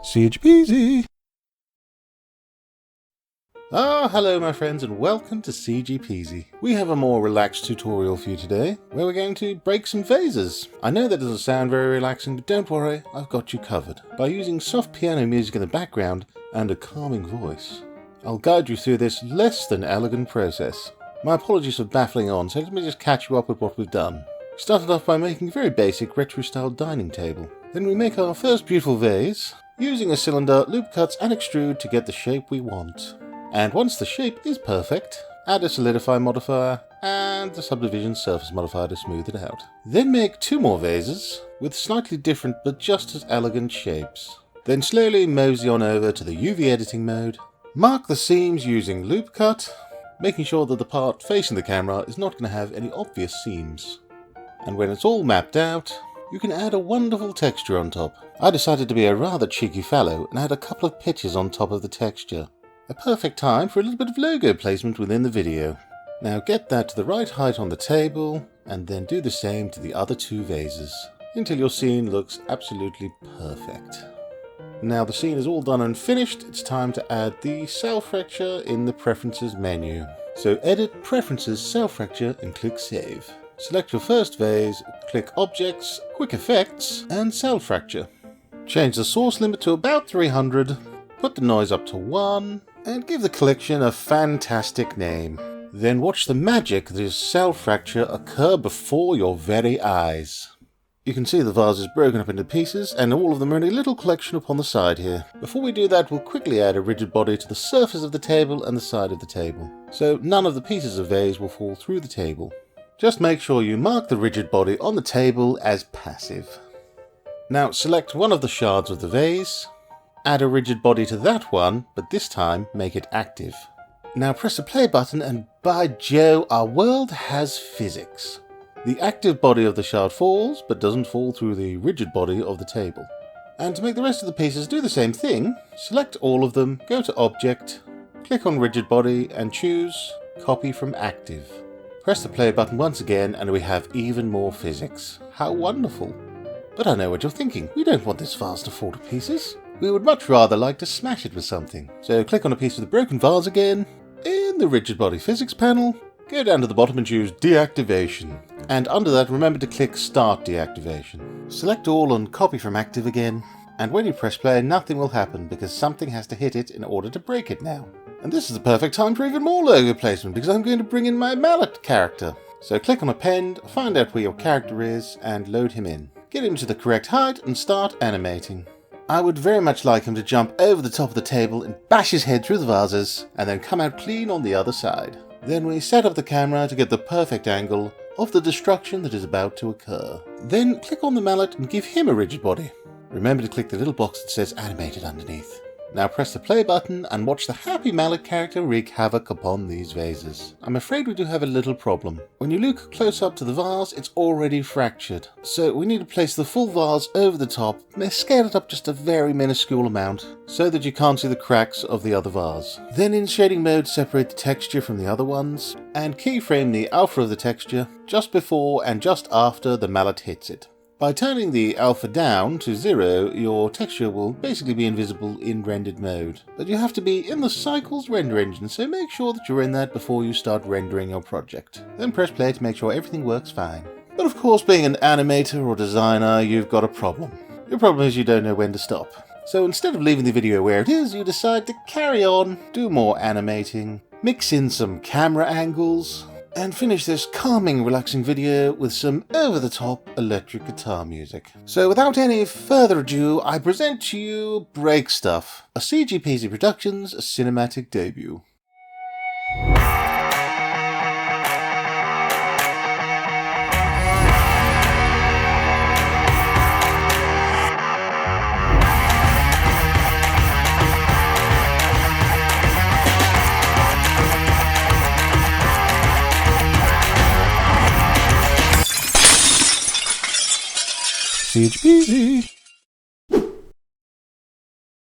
CG Peasy. Hello my friends and welcome to CG Peasy. We have a more relaxed tutorial for you today, where we're going to break some vases. I know that doesn't sound very relaxing, but don't worry, I've got you covered. By using soft piano music in the background and a calming voice, I'll guide you through this less than elegant process. My apologies for baffling on, so let me just catch you up with what we've done. We started off by making a very basic retro-style dining table. Then we make our first beautiful vase, using a cylinder, loop cuts and extrude to get the shape we want. And once the shape is perfect, add a solidify modifier and the subdivision surface modifier to smooth it out. Then make two more vases with slightly different but just as elegant shapes. Then slowly mosey on over to the UV editing mode. Mark the seams using loop cut, making sure that the part facing the camera is not going to have any obvious seams. And when it's all mapped out, you can add a wonderful texture on top. I decided to be a rather cheeky fellow and add a couple of pictures on top of the texture. A perfect time for a little bit of logo placement within the video. Now get that to the right height on the table and then do the same to the other two vases until your scene looks absolutely perfect. Now the scene is all done and finished, it's time to add the cell fracture in the preferences menu. So edit preferences cell fracture and click save. Select your first vase, click Objects, Quick Effects, and Cell Fracture. Change the source limit to about 300, put the noise up to 1, and give the collection a fantastic name. Then watch the magic that is cell fracture occur before your very eyes. You can see the vase is broken up into pieces, and all of them are in a little collection upon the side here. Before we do that, we'll quickly add a rigid body to the surface of the table and the side of the table, so none of the pieces of vase will fall through the table. Just make sure you mark the rigid body on the table as passive. Now select one of the shards of the vase, add a rigid body to that one, but this time make it active. Now press the play button and by Joe, our world has physics. The active body of the shard falls, but doesn't fall through the rigid body of the table. And to make the rest of the pieces do the same thing, select all of them, go to Object, click on Rigid Body and choose Copy from Active. Press the play button once again and we have even more physics. How wonderful! But I know what you're thinking, we don't want this vase to fall to pieces. We would much rather like to smash it with something. So click on a piece of the broken vase again. In the rigid body physics panel, go down to the bottom and choose deactivation. And under that remember to click start deactivation. Select all and copy from active again. And when you press play nothing will happen because something has to hit it in order to break it now. And this is the perfect time for even more logo placement because I'm going to bring in my mallet character. So click on append, find out where your character is and load him in. Get him to the correct height and start animating. I would very much like him to jump over the top of the table and bash his head through the vases and then come out clean on the other side. Then we set up the camera to get the perfect angle of the destruction that is about to occur. Then click on the mallet and give him a rigid body. Remember to click the little box that says animated underneath. Now press the play button and watch the happy mallet character wreak havoc upon these vases. I'm afraid we do have a little problem. When you look close up to the vase, it's already fractured. So we need to place the full vase over the top, scale it up just a very minuscule amount, so that you can't see the cracks of the other vase. Then in shading mode, separate the texture from the other ones, and keyframe the alpha of the texture just before and just after the mallet hits it. By turning the alpha down to 0, your texture will basically be invisible in rendered mode. But you have to be in the Cycles render engine, so make sure that you're in that before you start rendering your project. Then press play to make sure everything works fine. But of course, being an animator or designer, you've got a problem. Your problem is you don't know when to stop. So instead of leaving the video where it is, you decide to carry on, do more animating, mix in some camera angles, and finish this calming, relaxing video with some over-the-top electric guitar music. So without any further ado, I present to you Break Stuff, a CG Peasy Productions cinematic debut. CG Peasy.